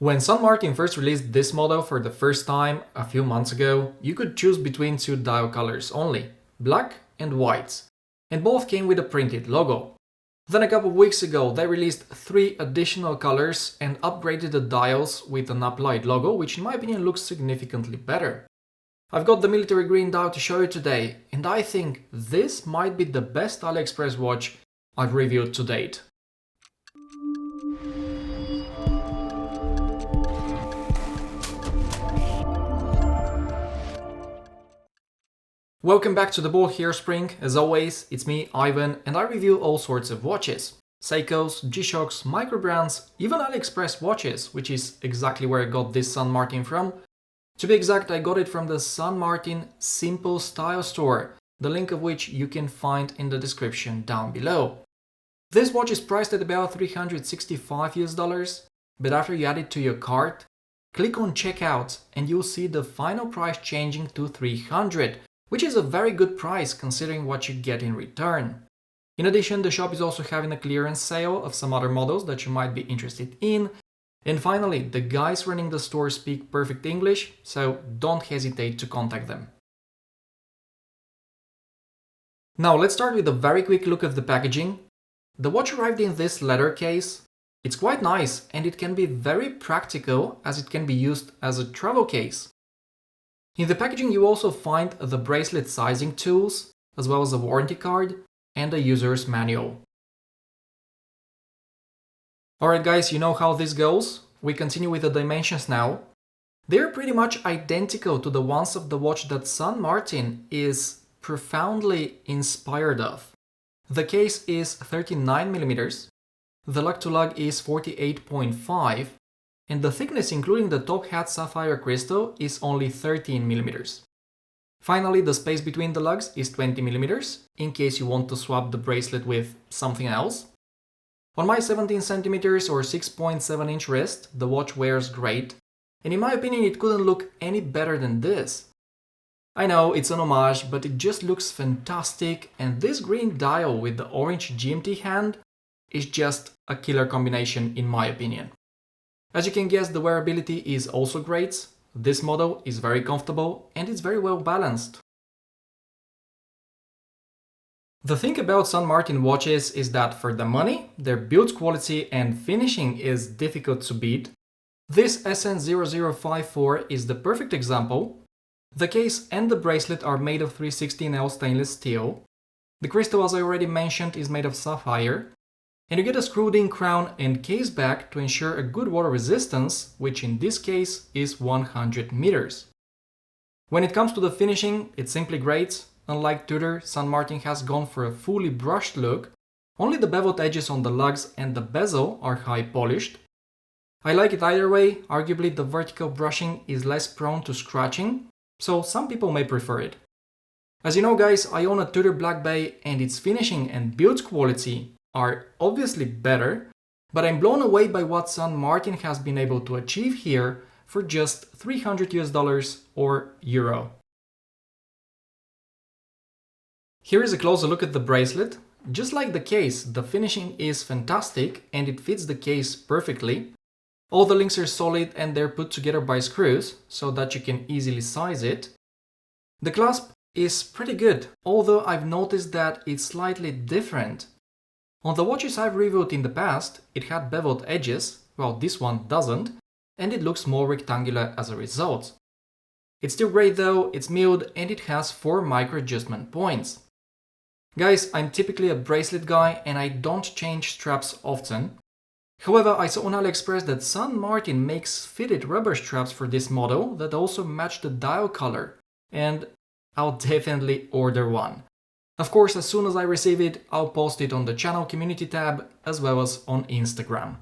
When San Martin first released this model for the first time a few months ago, you could choose between two dial colors only, black and white, and both came with a printed logo. Then a couple of weeks ago they released 3 additional colors and upgraded the dials with an applied logo, which in my opinion looks significantly better. I've got the military green dial to show you today, and I think this might be the best Aliexpress watch I've reviewed to date. Welcome back to the Bold Hairspring. As always, it's me, Ivan, and I review all sorts of watches. Seikos, G-Shocks, micro brands, even Aliexpress watches, which is exactly where I got this San Martin from. To be exact, I got it from the San Martin Simple Style store, the link of which you can find in the description down below. This watch is priced at about $365, but after you add it to your cart, click on checkout and you'll see the final price changing to $300. Which is a very good price considering what you get in return. In addition, the shop is also having a clearance sale of some other models that you might be interested in. And finally, the guys running the store speak perfect English, so don't hesitate to contact them. Now let's start with a very quick look at the packaging. The watch arrived in this leather case. It's quite nice and it can be very practical as it can be used as a travel case. In the packaging you also find the bracelet sizing tools, as well as a warranty card and a user's manual. Alright guys, you know how this goes. We continue with the dimensions now. They're pretty much identical to the ones of the watch that San Martin is profoundly inspired of. The case is 39mm, the lug-to-lug is 48.5, and the thickness including the top hat sapphire crystal is only 13mm. Finally, the space between the lugs is 20mm, in case you want to swap the bracelet with something else. On my 17cm or 6.7 inch wrist, the watch wears great, and in my opinion it couldn't look any better than this. I know it's an homage, but it just looks fantastic, and this green dial with the orange GMT hand is just a killer combination in my opinion. As you can guess, the wearability is also great. This model is very comfortable and it's very well balanced. The thing about San Martin watches is that for the money, their build quality and finishing is difficult to beat. This SN0054 is the perfect example. The case and the bracelet are made of 316L stainless steel. The crystal, as I already mentioned, is made of sapphire. And you get a screwed-in crown and case back to ensure a good water resistance, which in this case is 100 meters. When it comes to the finishing, it's simply great. Unlike Tudor, San Martin has gone for a fully brushed look. Only the beveled edges on the lugs and the bezel are high polished. I like it either way. Arguably the vertical brushing is less prone to scratching, so some people may prefer it. As you know guys, I own a Tudor Black Bay and its finishing and build quality are obviously better, but I'm blown away by what San Martin has been able to achieve here for just $300 or euro. Here is a closer look at the bracelet. Just like the case, the finishing is fantastic and it fits the case perfectly. All the links are solid and they're put together by screws so that you can easily size it. The clasp is pretty good, although I've noticed that it's slightly different. On the watches I've reviewed in the past, it had beveled edges, while this one doesn't, and it looks more rectangular as a result. It's still great though, it's milled and it has 4 micro adjustment points. Guys, I'm typically a bracelet guy and I don't change straps often. However, I saw on Aliexpress that San Martin makes fitted rubber straps for this model that also match the dial color, and I'll definitely order one. Of course, as soon as I receive it, I'll post it on the channel community tab as well as on Instagram.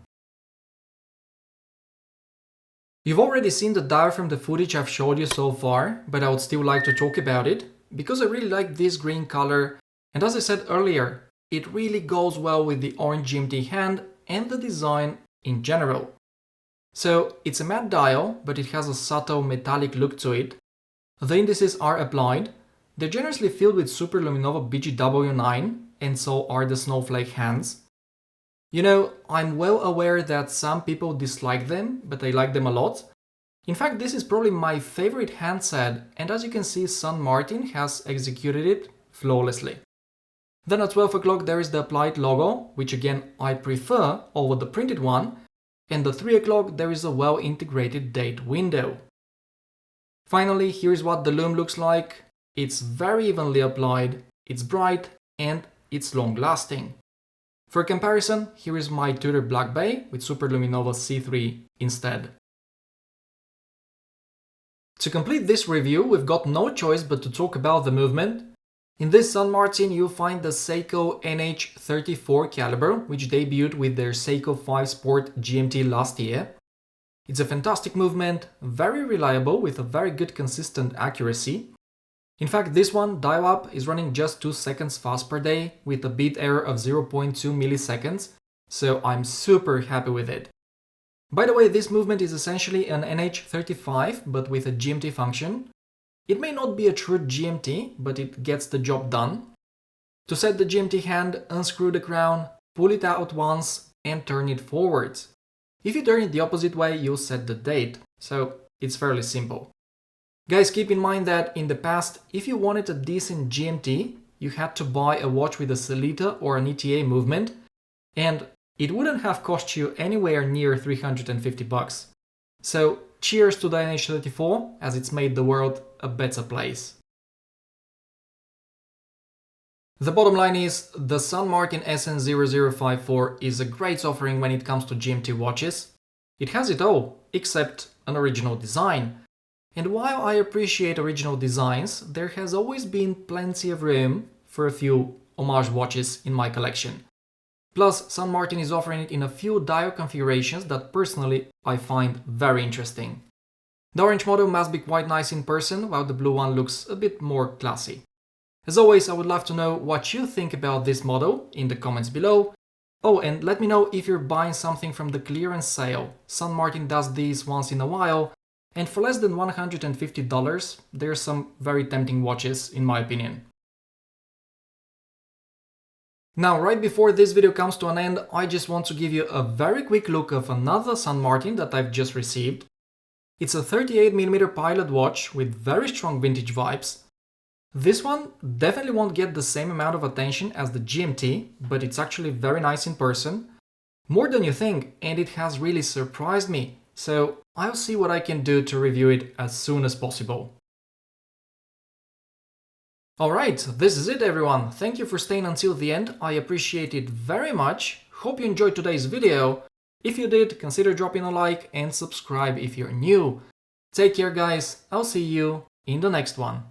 You've already seen the dial from the footage I've showed you so far, but I would still like to talk about it because I really like this green color, and as I said earlier, it really goes well with the orange GMT hand and the design in general. So it's a matte dial, but it has a subtle metallic look to it. The indices are applied. They're generously filled with Super Luminova BGW9, and so are the snowflake hands. You know, I'm well aware that some people dislike them, but I like them a lot. In fact, this is probably my favorite handset, and as you can see, San Martin has executed it flawlessly. Then at 12 o'clock there is the applied logo, which again I prefer over the printed one, and at 3 o'clock there is a well-integrated date window. Finally, here's what the lume looks like. It's very evenly applied, it's bright, and it's long-lasting. For comparison, here is my Tudor Black Bay with Super Luminova C3 instead. To complete this review, we've got no choice but to talk about the movement. In this San Martin, you'll find the Seiko NH34 caliber, which debuted with their Seiko 5 Sport GMT last year. It's a fantastic movement, very reliable with a very good consistent accuracy. In fact, this one, dial-up, is running just 2 seconds fast per day with a beat error of 0.2 milliseconds, so I'm super happy with it. By the way, this movement is essentially an NH35 but with a GMT function. It may not be a true GMT, but it gets the job done. To set the GMT hand, unscrew the crown, pull it out once and turn it forwards. If you turn it the opposite way, you'll set the date, so it's fairly simple. Guys, keep in mind that in the past, if you wanted a decent GMT, you had to buy a watch with a Sellita or an ETA movement, and it wouldn't have cost you anywhere near 350 bucks. So cheers to the NH34, as it's made the world a better place. The bottom line is, the San Martin SN0054 is a great offering when it comes to GMT watches. It has it all, except an original design. And while I appreciate original designs, there has always been plenty of room for a few homage watches in my collection. Plus, San Martin is offering it in a few dial configurations that personally I find very interesting. The orange model must be quite nice in person, while the blue one looks a bit more classy. As always, I would love to know what you think about this model in the comments below. Oh, and let me know if you're buying something from the clearance sale. San Martin does these once in a while, and for less than $150, there are some very tempting watches in my opinion. Now, right before this video comes to an end, I just want to give you a very quick look of another San Martin that I've just received. It's a 38mm pilot watch with very strong vintage vibes. This one definitely won't get the same amount of attention as the GMT, but it's actually very nice in person. More than you think, and it has really surprised me, so I'll see what I can do to review it as soon as possible. Alright, this is it everyone, thank you for staying until the end, I appreciate it very much, hope you enjoyed today's video. If you did, consider dropping a like and subscribe if you're new. Take care guys, I'll see you in the next one.